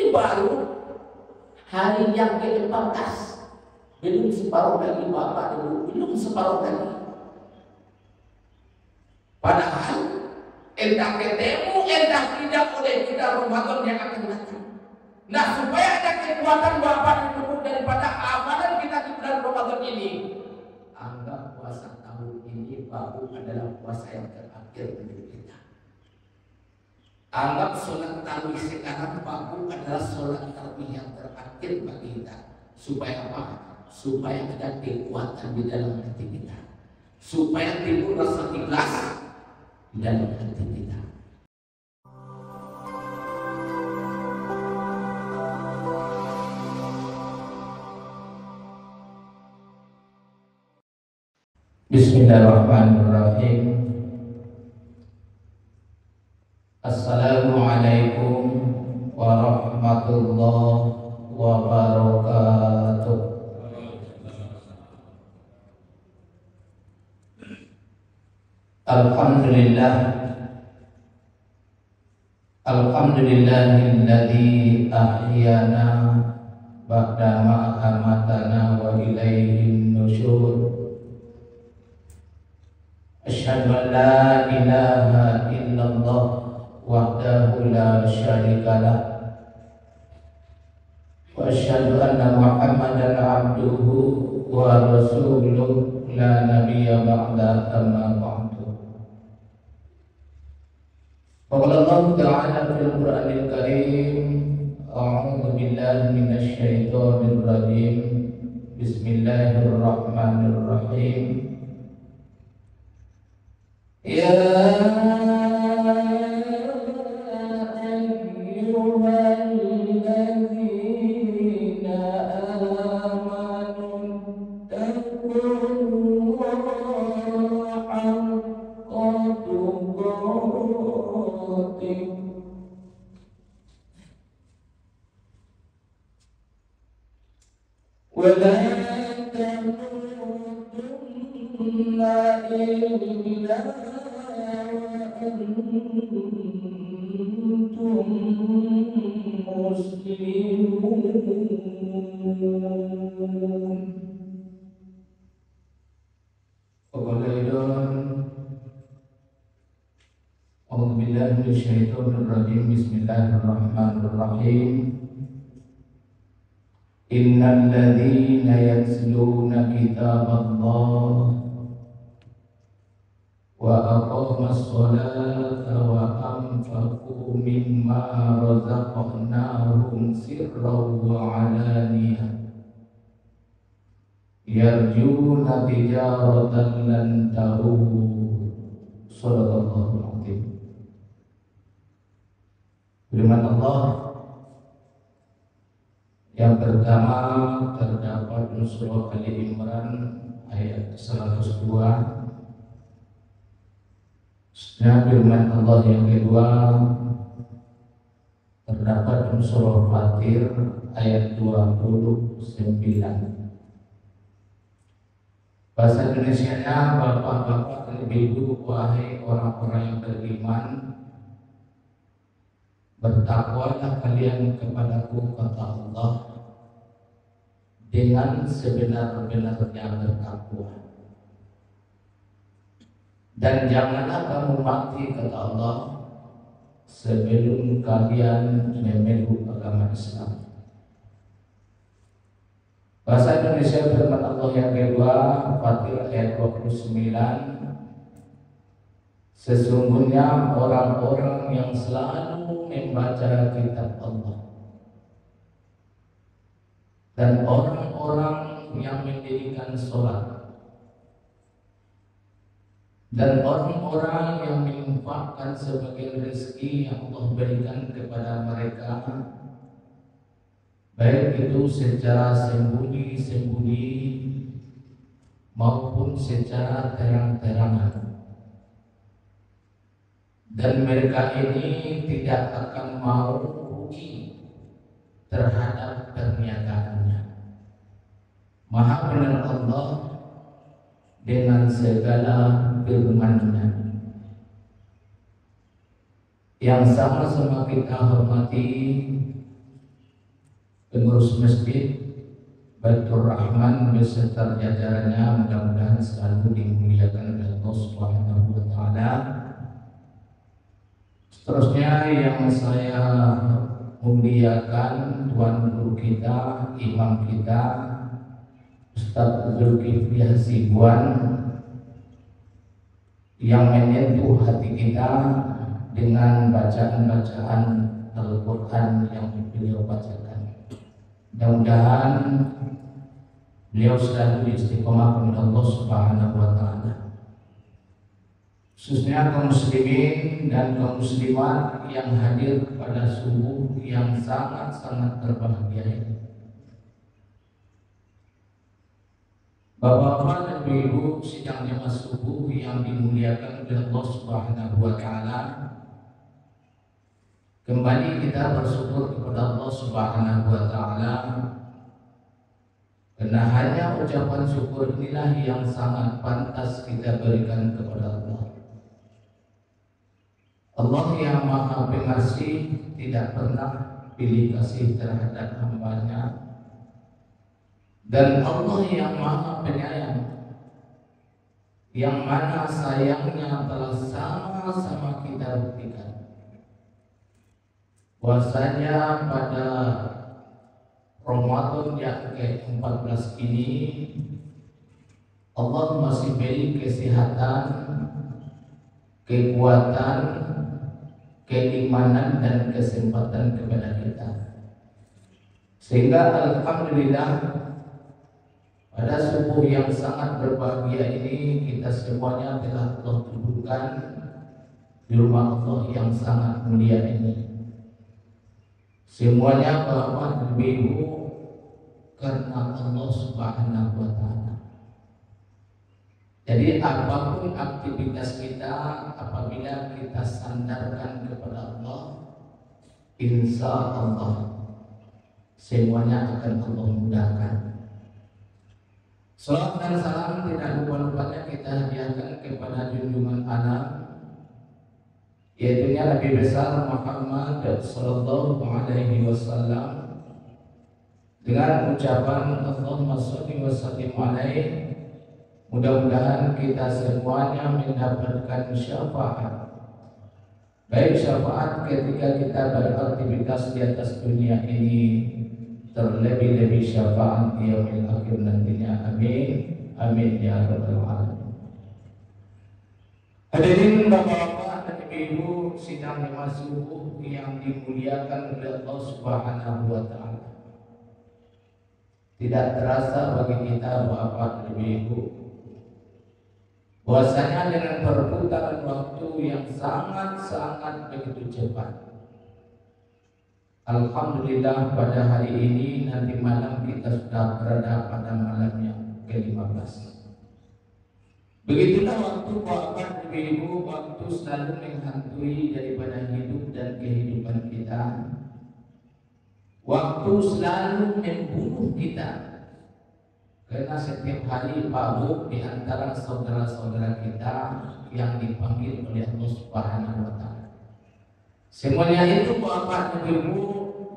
Ini baru hari yang ke-14. Belum separuh lagi Bapak dulu, belum separuh lagi. Padahal entah ketemu, entah tidak oleh kita Ramadan yang akan datang. Nah, supaya ada kekuatan Bapak dulu daripada amalan kita di bulan Ramadan ini, anggap puasa tahun ini baru adalah puasa yang terakhir bagi kita. Anggap sholat tarawih sekarang baru adalah sholat tarawih yang terakhir bagi kita. Supaya apa? Supaya ada kekuatan di dalam hati kita, supaya timbul rasa ikhlas di dalam hati kita. Bismillahirrahmanirrahim. Assalamualaikum warahmatullahi wabarakatuh. Alhamdulillah, alhamdulillahilladzi ahyana ba'dama amatana wa ilaihin nusyur. Asyhadu an la ilaha illallah wahdahu la syarikalah wa asyhadu anna Muhammadan abduhu wa rasuluh la nabiyya ba'da amma ba'du. Qala Allah Ta'ala fil Qur'anil Karim, a'udzu billahi minasy syaithanir rajim. Bismillahirrahmanirrahim. Ya ayyuhalladzina amanu taqullaha haqqa tuqatih wa la tamutunna illa antum muslimun. Qaulun a'udzu billahi minasy syaithanir rajim. Bismillahirrahmanirrahim. Innal ladzina yatluna kitaballah wa aqamas sholata wa anfaqu mimma razaqnahum sirran wa alaniyah yarjuna tijaratan lan tahur. Shadaqallahul azim. Firman Allah yang pertama terdapat di surah Ali Imran ayat 102. Dan firman Allah yang kedua terdapat di surah Fatir ayat 29. Bahasa Indonesianya, bapak-bapak dan ibu, wahai orang-orang yang beriman, bertakwalah kalian kepadaku, kata Allah, dengan sebenar-benarnya bertakwa. Dan janganlah kamu mati, kata Allah, sebelum kalian memeluk agama Islam. Bahasa Indonesia firman Allah yang kedua, Fatir ayat 29. Sesungguhnya orang-orang yang selalu membaca kitab Allah dan orang-orang yang mendirikan sholat dan orang-orang yang menginfakkan sebagian rezeki yang Allah berikan kepada mereka, baik itu secara sembunyi-sembunyi maupun secara terang-terangan, dan mereka ini tidak akan mau rugi terhadap pernyataannya. Maha benar Allah dengan segala firman-Nya. Yang sama-sama kita hormati, pengurus masjid Baitur Rahman beserta jajarannya, mudah-mudahan selalu dimuliakan oleh Allah Subhanahu wa taala. Seterusnya yang saya muliakan tuan guru kita, imam kita Ustaz Zulkifli Hasibuan yang menyentuh hati kita dengan bacaan-bacaan Al-Quran yang beliau bacakan. Mudah-mudahan beliau selalu istiqomah kepada Allah Subhanahu wa taala. Khususnya kaum muslimin dan kaum muslimat yang hadir pada subuh yang sangat-sangat berbahagia ini. Bapak-bapak dan ibu sidang jamaah subuh yang dimuliakan oleh Allah Subhanahu wa taala. Kembali kita bersyukur kepada Allah Subhanahu wa taala karena hanya ucapan syukur inilah yang sangat pantas kita berikan kepada Allah. Allah yang Maha Pengasih tidak pernah pilih kasih terhadap hamba-Nya, dan Allah yang Maha Penyayang yang mana sayangnya telah sama-sama kita buktikan bahwasanya pada Ramadan yang ke-14 ini Allah masih beri kesehatan, kekuatan, keimanan dan kesempatan kepada kita, sehingga alhamdulillah pada subuh yang sangat berbahagia ini kita semuanya telah Allah dudukkan di rumah Allah yang sangat mulia ini. Semuanya Bapak dan Ibu karena Allah Subhanahu wa taala. Jadi apapun aktivitas kita, apabila kita sandarkan kepada Allah, insya Allah semuanya akan Allah mudahkan. Salam dan salam tidak lupa-lupanya kita hadiahkan kepada junjungan alam, yaitu Nabi besar Muhammad sallallahu alaihi wasallam, dengan ucapan Allahumma sholli wa sallim alaihi. Mudah-mudahan kita semuanya mendapatkan syafaat, baik syafaat ketika kita beraktivitas di atas dunia ini, terlebih-lebih syafaat di yaumil akhir nantinya. Amin, amin ya rabbal alamin. Hadirin bapak-bapak dan ibu sidang jamaah subuh yang dimuliakan oleh Allah Subhanahu wa taala. Tidak terasa bagi kita bapak dan ibu bahwasanya dengan perputaran waktu yang sangat-sangat begitu cepat, alhamdulillah pada hari ini nanti malam kita sudah berada pada malam yang ke-15. Begitulah waktu bapak dan ibu, waktu selalu menghantui daripada hidup dan kehidupan kita. Waktu selalu membunuh kita, karena setiap hari mabuk di antara saudara-saudara kita yang dipanggil oleh Allah Subhanahu wa taala. Semuanya itu bapak dan ibu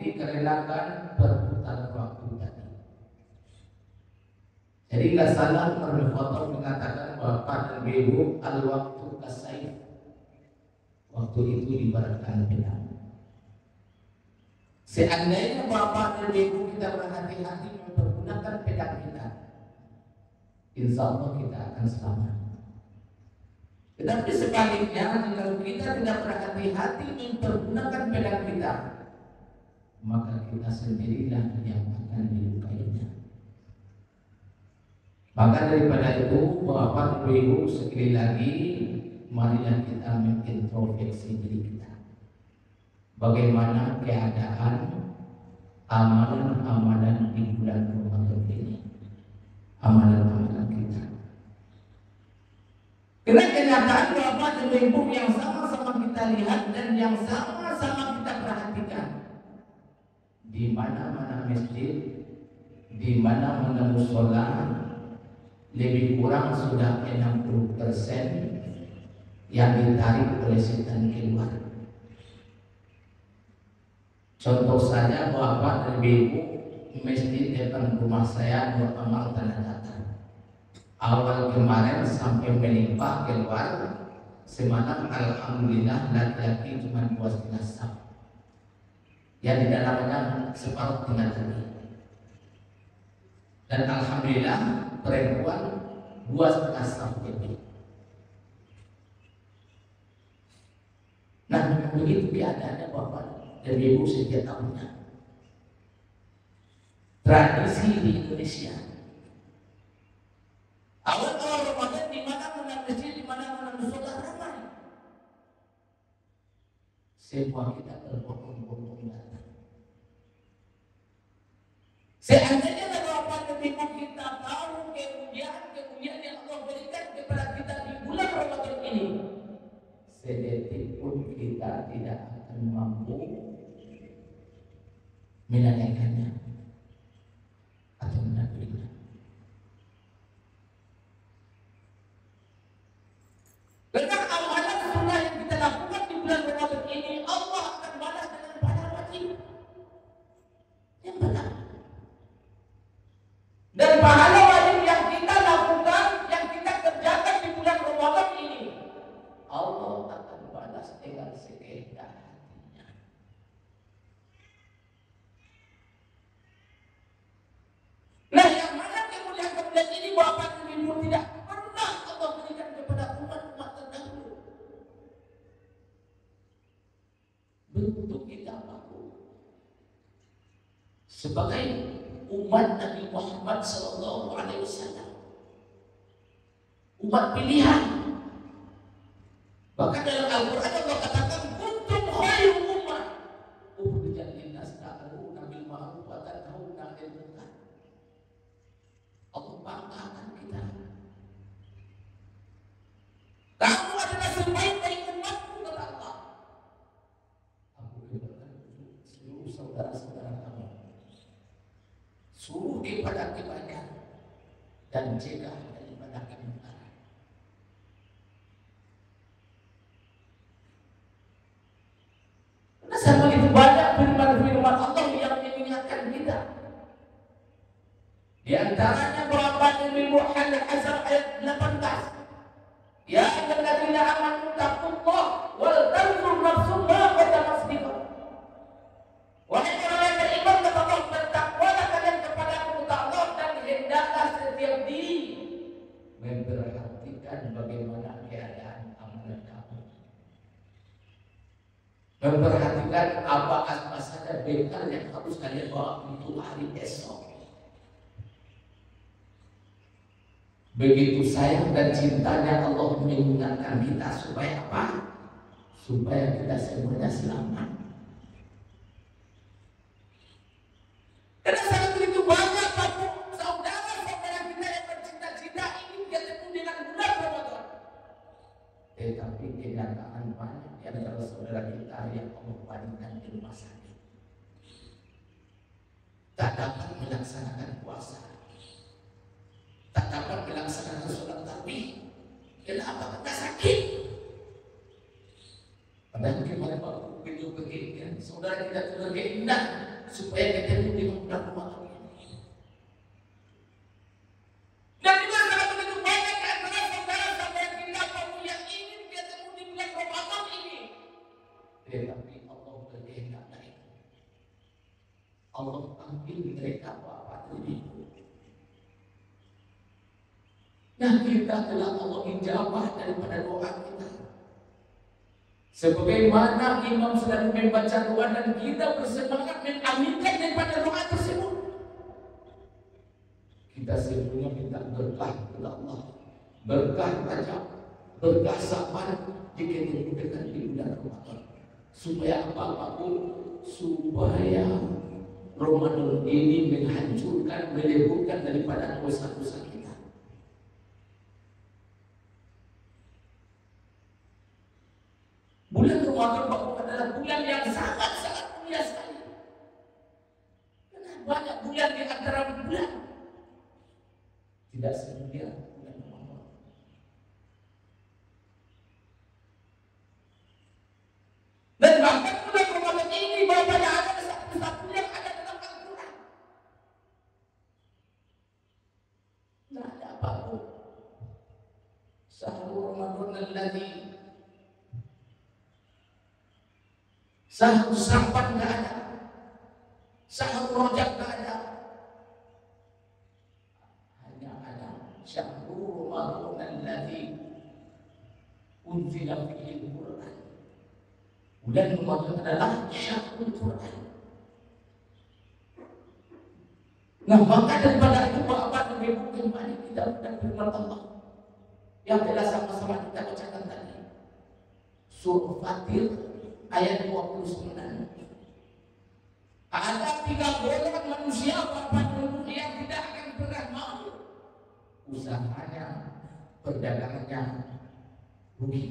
dikarenakan perputaran waktu tadi. Jadi nggak salah Rasulullah mengatakan bapak dan ibu al-waktu kasayf. Waktu itu ibaratkan pedang. Seandainya bapak dan ibu kita berhati-hati mempergunakan pedang kita, insya Allah kita akan selamat. Tetapi sebaliknya, kalau kita tidak berhati-hati mempergunakan pedang kita, maka kita sendirilah yang akan dilukainya. Maka daripada itu, bapak dan ibu sekali lagi, marilah kita mengintrospeksi diri kita. Bagaimana keadaan amalan-amalan di bulan Ramadan ini, amalan-amalan kita. Karena kenyataan bapak dan ibu yang sama-sama kita lihat dan yang sama-sama kita perhatikan, di mana-mana masjid, di mana-mana mushola, lebih kurang sudah 60% yang ditarik oleh setan keluar. Contoh saja bapak dan ibu masjid depan rumah saya beramal tanah datar. Awal kemarin sampai melimpah keluar semalam, alhamdulillah laki-laki cuma 2,5 saf. Yang di dalamnya separuh dengan ini. Dan alhamdulillah perempuan 2,5 saf lebih. Nah, begitu keadaannya bapak dan ibu setiap tahunnya. Tradisi di Indonesia. Awal-awal Ramadan di mana menang masjid, di mana menang musola ramai. Semua kita berbondong-bondong datang. Seandainya bapak dan ibu kita tahu kemuliaan yang Allah berikan kepada kita di bulan Ramadan ini, sedetik pun kita tidak akan mampu menanyakannya atau menafikannya. Karena amalan sunnah yang kita lakukan di bulan Ramadan ini, Allah akan balas dengan pahala wajib yang benar. Dan pahala wajib yang kita lakukan, yang kita kerjakan di bulan Ramadan ini, Allah akan balas dengan sekehendak hatinya. Nah, yang mana kemuliaan ini bapak dan ibu tidak pernah Allah berikan kepada umat-umat terdahulu. Bentuk kita mampu sebagai umat Nabi Muhammad SAW, umat pilihan. Bahkan dalam Al-Quran Allah katakan kuntum khairu ummah ukhrijat linnas ta'muruna bil ma'ruf wa tanhauna 'anil munkar. Allah banggakan kita. Kamu adalah sebaik-baik umatku kata Allah. Aku berkata seluruh saudara-saudara kamu, suruh kepada kebaikan dan cegah daripada kemungkaran. Karena sama itu banyak firman-firman Allah yang mengingatkan kita. Di antaranya berapa Nabi Muhammad Al-Azhar ayat 18. Ya ayyuhalladzina amanu taqullaha wal tanzur nafsum ma qaddamat lighad. Wahai orang yang beriman kepada Allah, bertakwalah kalian kepada Allah dan hendaklah setiap diri memperhatikan bagaimana keadaan amalan kamu. Memperhatikan apa saja bekal yang harus kalian bawa untuk hari esok. Begitu sayang dan cintanya Allah mengingatkan kita supaya apa? Supaya kita semuanya selamat. Karena sangat begitu banyak saudara-saudara kita yang bercita-cita ingin ketemu dengan bulan Ramadan. Tetapi kenyataan banyak yang adalah saudara kita yang Allah panggilkan di rumah sakit, tak dapat melaksanakan puasa, tak dapat melaksanakan sholat tarawih. Kenapa? Karena sakit. Padahal kemarin waktu video begini, saudara kita juga keinginan supaya ketemu di bulan Ramadan ini. Dan juga sangat begitu banyak antara saudara-saudara kita yang ingin ketemu di bulan Ramadan ini. Tetapi Allah berkehendak lain. Allah panggil mereka bapak dan ibu. Nah, kita telah Allah ijabah daripada doa kita. Sebagaimana imam sedang membaca doa dan kita bersemangat mengaminkan daripada doa tersebut, kita sebenarnya minta berkah kepada Allah, berkah rajab, berkah sabar jika dibutuhkan di bulan Ramadan. Supaya apapun, supaya Ramadan ini menghancurkan, meleburkan daripada dosa-dosa kita. Bulan Ramadan adalah bulan yang sangat-sangat mulia sekali. Karena banyak bulan di antara bulan tidak semulia bulan Ramadan. Dan bahkan bulan Ramadan ini Bapak yang ada Ramadan alladzi Syahrul Sya'ban nggak ada, Syahrul Rajab nggak ada, hanya ada Syahrul Ramadan alladzi unzila fihi al-Qur'an. Bulan Ramadan adalah Syahrul Qur'an. Nah, maka daripada itu Bapak dan Ibu kembali kita dan firman Allah yang telah sama-sama kita bacakan tadi. Surah Fatir ayat 29. Ada 3 golongan manusia Bapak dan Ibu yang tidak akan pernah mau usahanya, perdagangannya rugi.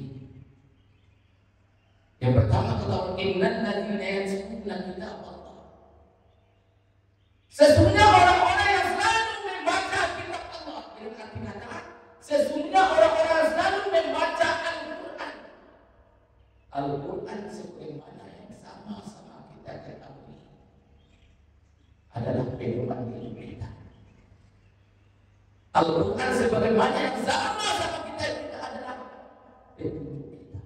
Yang pertama kata innal ladzina yansukuna kitab Allah. Sesungguhnya orang-orang yang selalu membaca kitab Allah. Dengan arti kata, sesungguhnya orang-orang yang selalu membaca Al-Quran. Al-Quran sebagaimana yang sama-sama kita ketahui adalah pedoman hidup kita. Al-Quran sebagaimana yang sama-sama kita adalah petunjuk kita.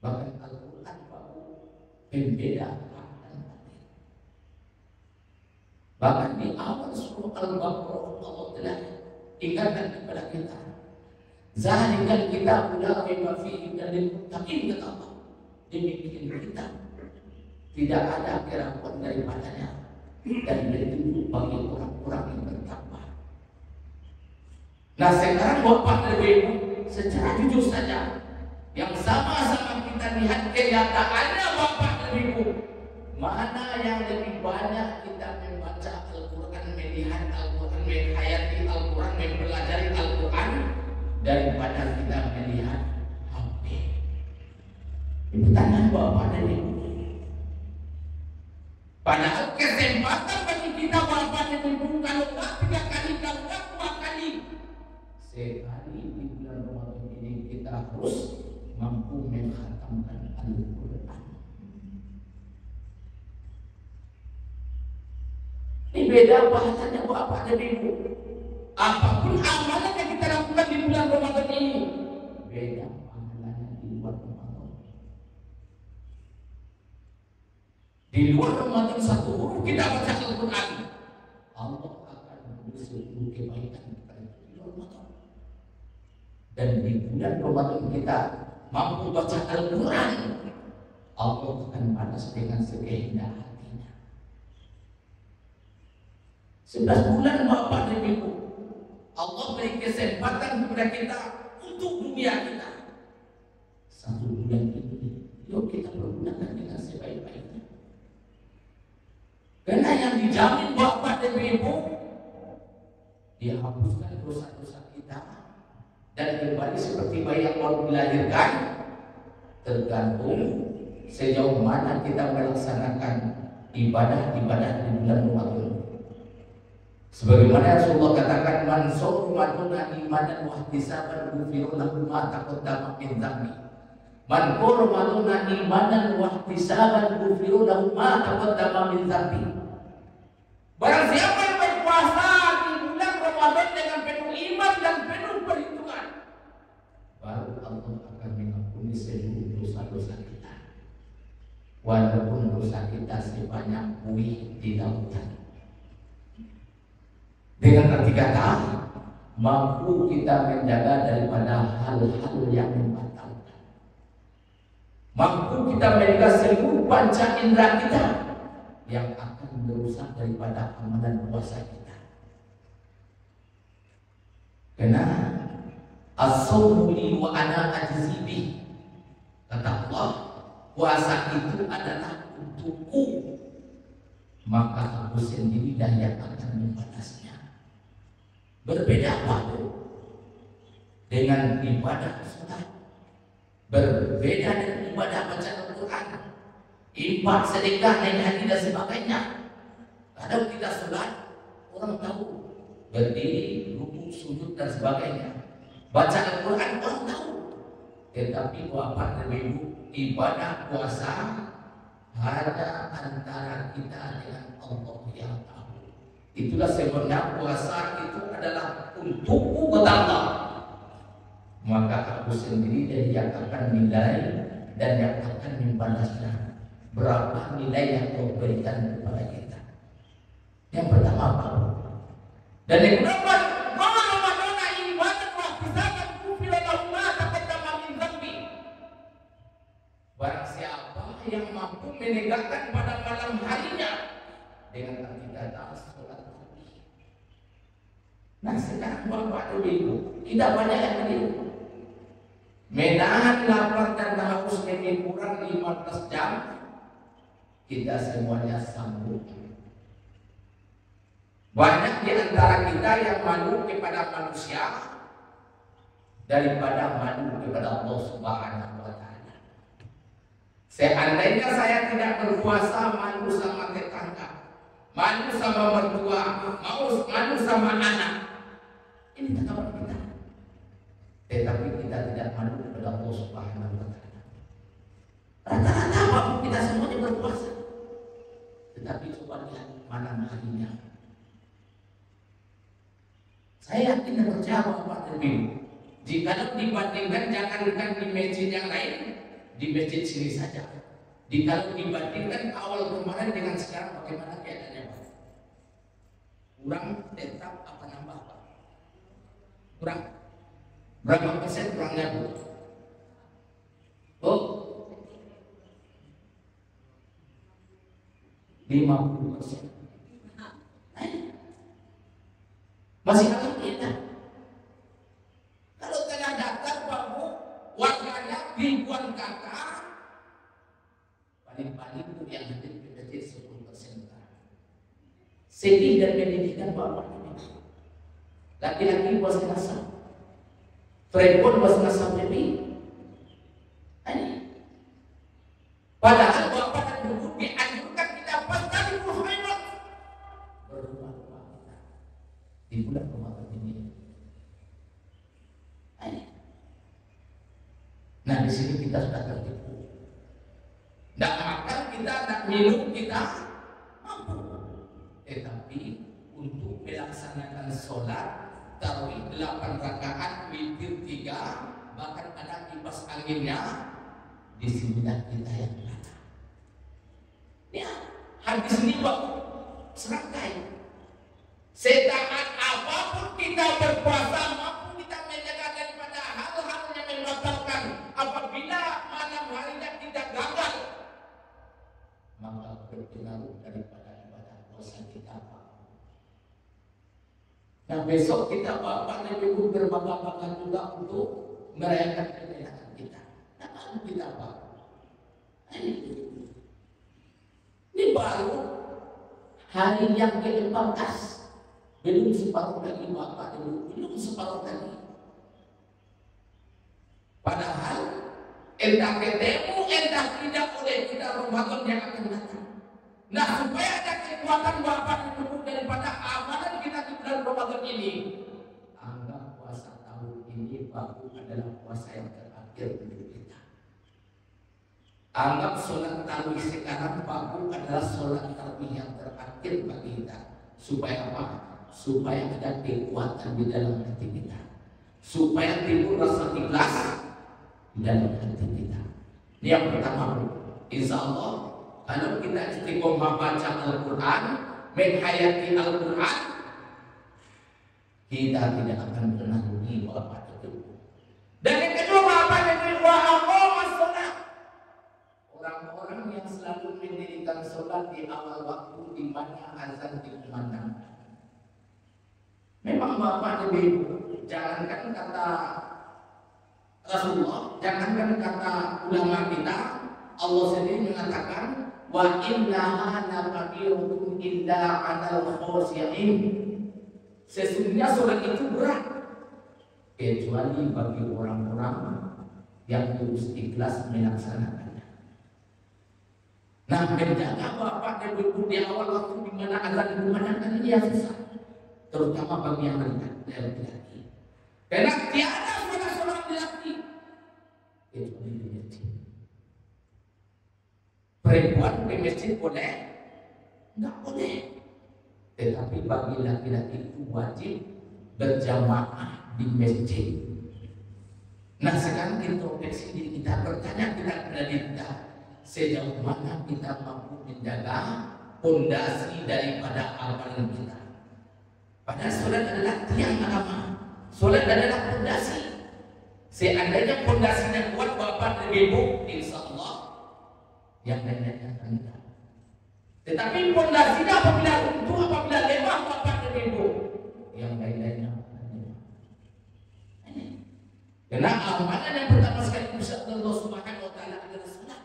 Bahkan Al-Quran baru pembeda hak dan batil. Bahkan di awal surah Al-Baqarah Allah telah ingatkan kepada kita, zalikal kitabu la raiba fihi lil muttaqin, kata Allah. Demikian kita tidak ada keraguan daripadanya dan petunjuk bagi orang-orang yang bertakwa. Nah, sekarang Bapak dan Ibu secara jujur saja, yang sama-sama kita lihat kenyataannya Bapak dan Ibu, mana yang lebih banyak kita membaca Al-Quran, melihat Al-Quran, menghayati Al-Quran, mempelajari Al-Quran, daripada kita melihat HP. Ini pertanyaan Bapak dan Ibu. Padahal kesempatan bagi kita Bapak dan Ibu, kalau nggak 3 kali, kalau nggak 2 kali, sekali di bulan Ramadan ini kita harus mampu menghatamkan Al-Quran. Ini beda bahasanya Bapak dan Ibu. Apapun amalan yang kita lakukan di bulan Ramadan ini, beda amalannya di luar Ramadan. Di luar Ramadan 1 huruf kita baca Al-Quran, Allah akan memberi 10 kebaikan kepada kita di luar Ramadan. Dan di bulan Ramadan kita mampu baca Al-Quran, Allah akan balas dengan sekehendak hatinya. 11 bulan Bapak dan Ibu, Allah beri kesempatan kepada kita untuk dunia kita. 1 bulan ini, yuk kita pergunakan dengan sebaik-baiknya. Karena yang dijamin Bapak dan Ibu, dihapuskan dosa-dosa kita dan kembali seperti bayi yang baru dilahirkan, tergantung sejauh mana kita melaksanakan ibadah-ibadah di bulan Ramadan. Sebagaimana Rasulullah katakan, man shoma imanan wa ihtisaban ghufira lahu ma taqaddama min dhanbi. Man qama imanan wa ihtisaban ghufira lahu ma taqaddama min dhanbi. Barang siapa yang berpuasa di bulan Ramadan dengan penuh iman dan penuh perhitungan, baru Allah akan mengampuni seluruh dosa-dosa kita, walaupun dosa kita sebanyak buih di lautan. Dengan arti kata, mampu kita menjaga daripada hal-hal yang membatalkan. Mampu kita menjaga seluruh panca indera kita yang akan merusak daripada amalan puasa kita. Karena as-sawmu li wa ana ajzi bih, kata Allah, puasa itu adalah untukku, maka aku sendiri dan yang akan membalasnya. Berbeda waktu dengan ibadah salat, berbeda dengan ibadah baca Al-Quran, infak, sedekah, naik haji dan sebagainya. Kadang kita salat, orang tahu berdiri, rukuk, sujud dan sebagainya. Baca Al-Quran orang tahu, tetapi Bapak dan Ibu, ibadah puasa hanya antara kita dengan Allah yang tahu. Itulah sebenarnya puasa itu adalah untukku, kata Allah. maka aku sendiri yang akan nilai dan yang akan membalasnya. Berapa nilai yang kau berikan kepada kita? Yang pertama apa? Dan yang kedua, barang siapa yang mampu menegakkan pada malam harinya dengan kita sholat. Nah sekarang Bapak Ibu, kita banyak yang begini. Menahan lapar dan haus lebih kurang 15 jam, kita semuanya sanggup. Banyak di antara kita yang malu kepada manusia daripada malu kepada Allah Subhanahu wa Ta'ala. Seandainya saya tidak berpuasa, malu sama tetangga, malu sama mertua, malu sama anak. Ini tanggapan kita. Tetapi kita tidak malu kepada Allah Subhanahu wa Ta'ala. Rata-rata apapun kita semuanya berpuasa. Tetapi coba lihat malam harinya. Saya yakin dan percaya Bapak Ibu, jika dibandingkan jangankan di masjid yang lain, di masjid sini saja. Jika dibandingkan awal kemarin dengan sekarang, bagaimana keadaannya Pak? Kurang tetap apa nambah Pak? Kurang. Berapa persen kurangnya Bu? Oh, 50%. Masih alhamdulillah. Kalau tengah daftar Pak Bu, warganya ribuan kakak, paling-paling itu yang hadir di masjid 10%. Sedih dan menyedihkan Bapak. Laki-laki puasa nasab, perempuan puasa nasab lebih. Padahal Bapak dan Ibu dianjurkan kita pasal Muhammad berumah-umah kita di bulan Ramadan ini. Nah di sini kita sudah tertipu. Tidak makan kita, tidak minum kita mampu. Tetapi untuk melaksanakan sholat tarawih 8 rakaat, witir 3, bahkan ada kipas anginnya, di sinilah kita yang berada. Ya, hadis ini Pak serangkai. Setaat apapun kita berpuasa, mampu kita menjaga daripada hal-hal yang membatalkan. Apabila malam harinya kita gagal, maka berpengaruh daripada ibadah puasa kita Pak. Nah besok kita Bapak dan Ibu berbangga-bangga juga untuk merayakan kemenangan kita. Nah kalau kita Pak, ini baru hari yang ke-14, belum separuh lagi Bapak dan Ibu, belum separuh lagi. Padahal entah ketemu, entah tidak oleh kita Ramadan yang akan datang. Nah supaya ada kekuatan Bapak dan Ibu daripada amalan kita di bulan Ramadan ini, anggap puasa tahun ini baru adalah puasa yang terakhir untuk kita. Anggap sholat tarawih sekarang baru adalah sholat tarawih yang terakhir bagi kita. Supaya apa? Supaya ada kekuatan di dalam hati kita, supaya timbul rasa ikhlas di dalam hati kita. Ini yang pertama. Insya Allah kalau kita istiqomah baca Al-Quran, menghayati Al-Quran, kita tidak akan pernah rugi Bapak itu. Dan yang kedua Bapak itu sholat. Orang-orang yang selalu mendirikan sholat di awal waktu di mana azan dikumandangkan. Memang Bapak Ibu, jangankan kata Rasulullah, jangankan kata ulama kita, Allah sendiri mengatakan wa innaha lakabiratun illa 'alal khashi'in. Sesungguhnya sholat itu berat kecuali bagi orang-orang yang terus ikhlas melaksanakannya. Nah, menjaga Bapak dan Ibu di awal waktu di mana azan dikumandangkan ini yang susah, terutama bagi yang laki-laki. Karena tiada sholat laki kecuali di masjid. Perempuan di masjid boleh? Enggak boleh. Tetapi bagi laki-laki itu wajib berjamaah di masjid. Nah sekarang introspeksi diri kita, bertanya kita kepada diri kita, sejauh mana kita mampu menjaga pondasi daripada amalan kita. Padahal sholat adalah tiang agama, sholat adalah pondasi. Seandainya pondasinya kuat bapak dan ibu, insya Allah yang lainnya akan mudah. Tetapi pondasinya apabila runtuh, apabila lemah bapak dan ibu, yang lainnya akan lemah. Karena amalan yang pertama sekali bisa Allah Subhanahu wa taala adalah salat.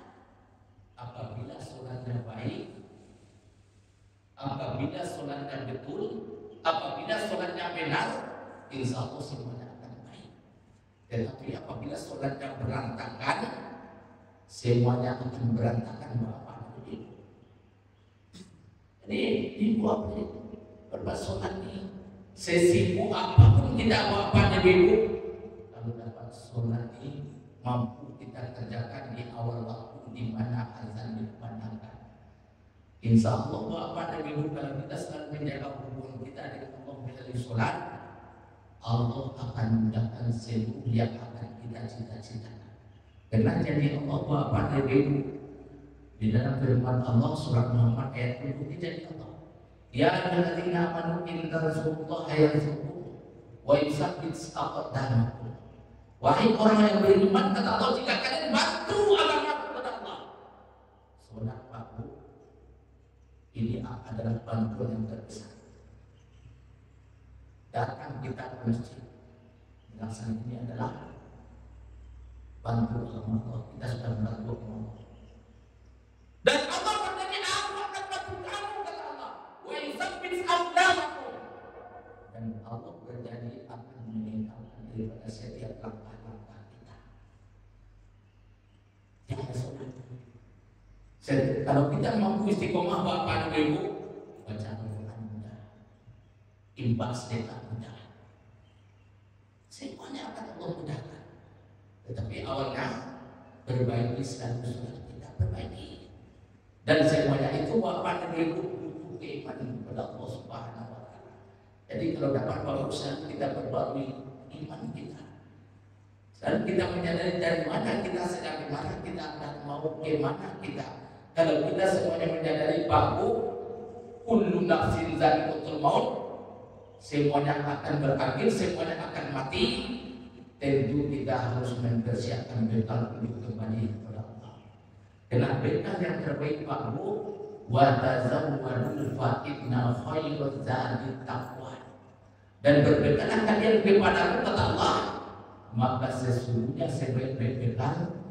Apabila salatnya baik, apabila salatnya betul, apabila salatnya benar, insya Allah semuanya akan baik. Tetapi apabila salatnya berantakan, semuanya akan berantakan bapak dan ibu. Jadi ibu apa itu? Berbasolat ini sesibuk apapun kita bapak dan ibu, kalau dapat sholat ini mampu kita kerjakan di awal waktu di mana azan dikumandangkan. Insya Allah bapak dan ibu, kalau kita selalu menjaga hubungan kita dengan Allah melalui sholat, Allah akan mudahkan seluruh yang akan kita cita-citakan. Karena jadi Allah bapak dan ibu, di dalam firman Allah surat Muhammad ayat 7 jadi Allah, ya ayyuhalladzina amanu in tansurullaha yansurkum wa yusabbit aqdamakum. Wahai orang yang beriman, kata Allah, jika kalian bantu agama kepada Allah, sholat aku ini adalah bantuan yang terbesar. Datang kita ke masjid, melaksanakan ini adalah bantu agama Allah. Kita sudah membantu agama Allah. Dan Allah berjanji, aku akan bantu kamu, kata Allah. Wa yusabbit aqdamakum. Dan Allah berjanji akan meninggalkan daripada setiap langkah-langkah kita. Jangan sholat. Kalau kita mampu istiqomah bapak dan ibu, baca Al-Quran mudah, infak sedekah mudah, semuanya akan Allah mudahkan. Tetapi awalnya perbaiki status kita, perbaiki. Dan semuanya itu bapak dan ibu butuh keimanan kepada Allah Subhanahu wa taala. Jadi kalau dapat barusan kita perbarui iman kita. Dan kita menyadari dari mana kita sedang, mana kita akan mau ke mana kita. Kalau kita semuanya menyadari bahwa kullu nafsin za'iqatul maut, semuanya akan berakhir, semuanya akan mati, tentu kita harus mempersiapkan bekal untuk kembali kepada Allah. Karena bekal yang terbaik bahwa wa tazawwadu fa inna khairaz zadi taqwa. Dan berbekalah kalian kepadaku, kata Allah, maka sesungguhnya sebaik-baik bekal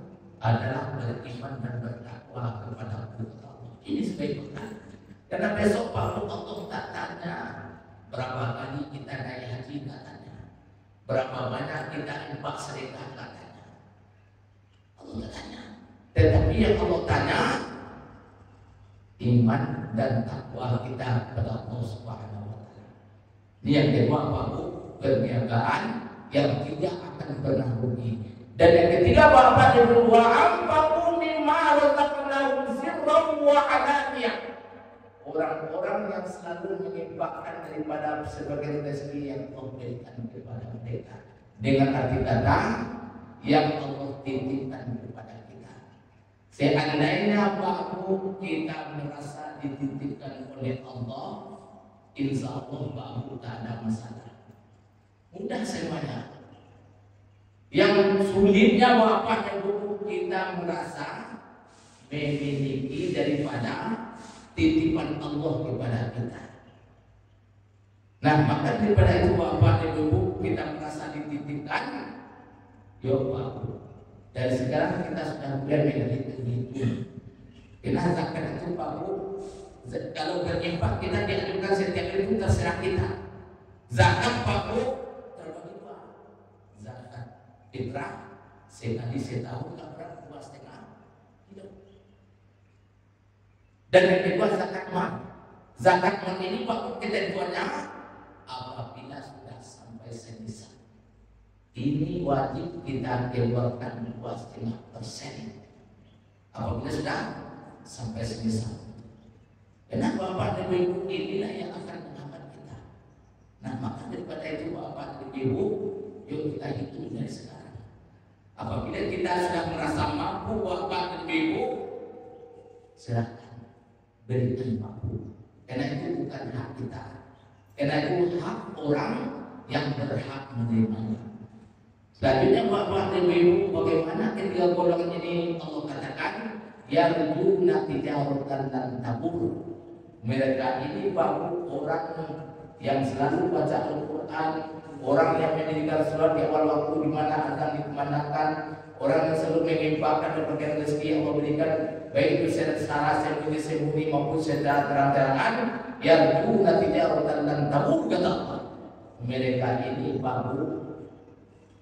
adalah beriman dan bertakwa kepada Allah. Ini sebaik bekal. Karena besok Pak Allah tak tanya berapa kali kita naik haji, tak tanya berapa banyak kita infak sedekah, tak tanya. Allah tak tanya. Tetapi yang Allah tanya iman dan takwa kita kepada Allah Subhanahu wa taala. Ini yang kedua, Pak, perniagaan yang tidak akan pernah rugi. Dan yang ketiga, bapak ibu, wa anfaqu mimma razaqnahum sirran wa alaniyah. Orang-orang yang selalu menginfakkan daripada sebagian rezeki yang Allah berikan kepada mereka, dengan arti kata yang Allah titipkan kepada kita. Seandainya bahu kita merasa dititipkan oleh Allah, insya Allah bahu tak ada masalah, mudah semuanya. Yang sulitnya bapak dan ibu kita merasa memiliki daripada titipan Allah kepada kita. Nah, maka daripada itu bapak dan ibu kita merasa dititipkan, yuk Pak, dari sekarang kita sudah mulai menghitung itu. Karena zakat itu Pak Bu, kalau berinfak kita diajukan setiap itu terserah kita. Zakat Pak Bu terbagi dua, zakat fitrah sekali setahun dapat 2,5 kilo. Dan yang kedua zakat mal. Zakat mal ini waktu ketentuannya apabila sudah sampai semisal, ini wajib kita keluarkan 2,5%. Apabila sudah sampai semisal. Karena bapak dan ibu inilah yang akan menghambat kita. Nah, maka daripada itu bapak dan ibu, yuk kita hitung dari sekarang. Apabila kita sudah merasa mampu, Bapak dan Ibu, silahkan berikan mampu. Karena itu bukan hak kita. Karena itu hak orang yang berhak menerimanya. Selanjutnya Bapak dan Ibu, bagaimana ketiga golongan ini Allah katakan yarjuna tijaratan lan tabur. Mereka ini baru orang yang selalu baca Al-Quran, orang yang mendirikan sholat di awal waktu di mana akan dikumandangkan, orang yang selalu menginfakkan dan memberikan rezeki yang memberikan baik itu secara sembunyi-sembunyi maupun secara terang-terangan. Yarjuna tijaratan lan tabur, kata Allah. Mereka ini baru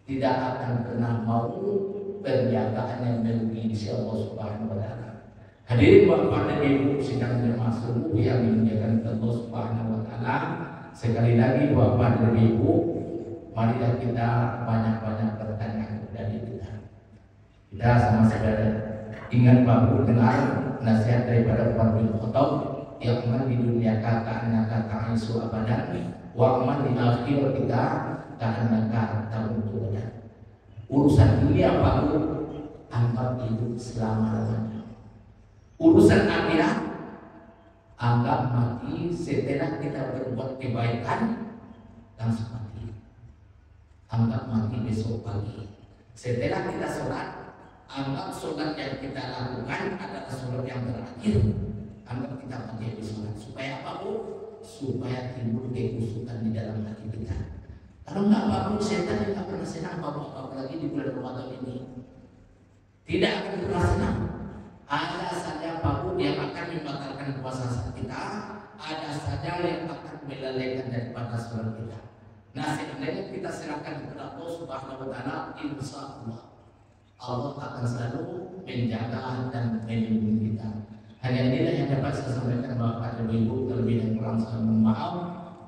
tidak akan pernah mau perniagaan yang merugi di sisi Allah Subhanahu wa taala. Hadirin Bapak dan Ibu sidang termasuk yang dimuliakan Allah Subhanahu wa taala. Sekali lagi Bapak dan Ibu, marilah kita banyak-banyak bertanya kepada diri kita. Kita sama saudara ingat bahwa dengar nasihat daripada Umar bin Khattab, yang di dunia kata anaka ta'isu abadan wa aman di akhir kita karena tamutunya. Urusan dunia baru anggap hidup selama-lamanya. Urusan akhirat anggap mati setelah kita berbuat kebaikan langsung mati. Anggap mati besok pagi. Setelah kita sholat, anggap sholat yang kita lakukan adalah sholat yang terakhir. Anggap kita mati habis sholat. Supaya apa Bu? Supaya timbul kekusukan di dalam hati kita. Kalau nggak bagus, setan tidak pernah senang Bapak, apalagi di bulan Ramadan ini. Tidak akan pernah senang. Ada saja bagus yang akan membatalkan puasa kita, ada saja yang akan melalaikan daripada sholat kita. Nah, sebenarnya kita serahkan kepada Allah Subhanahu wa taala, insya Allah akan selalu menjaga dan melindungi kita. Hanya inilah yang dapat saya sampaikan Bapak dan Ibu, terlebih dan kurang saya mohon maaf.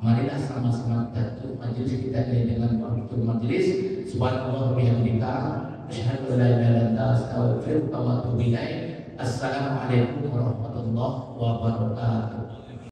Marilah sama-sama tertutup majelis kita dengan waktu majelis. Subhanallah bihamdika asyhadu an la ilaha illa anta astaghfiruka wa atubu ilaik. Assalamualaikum warahmatullahi wabarakatuh.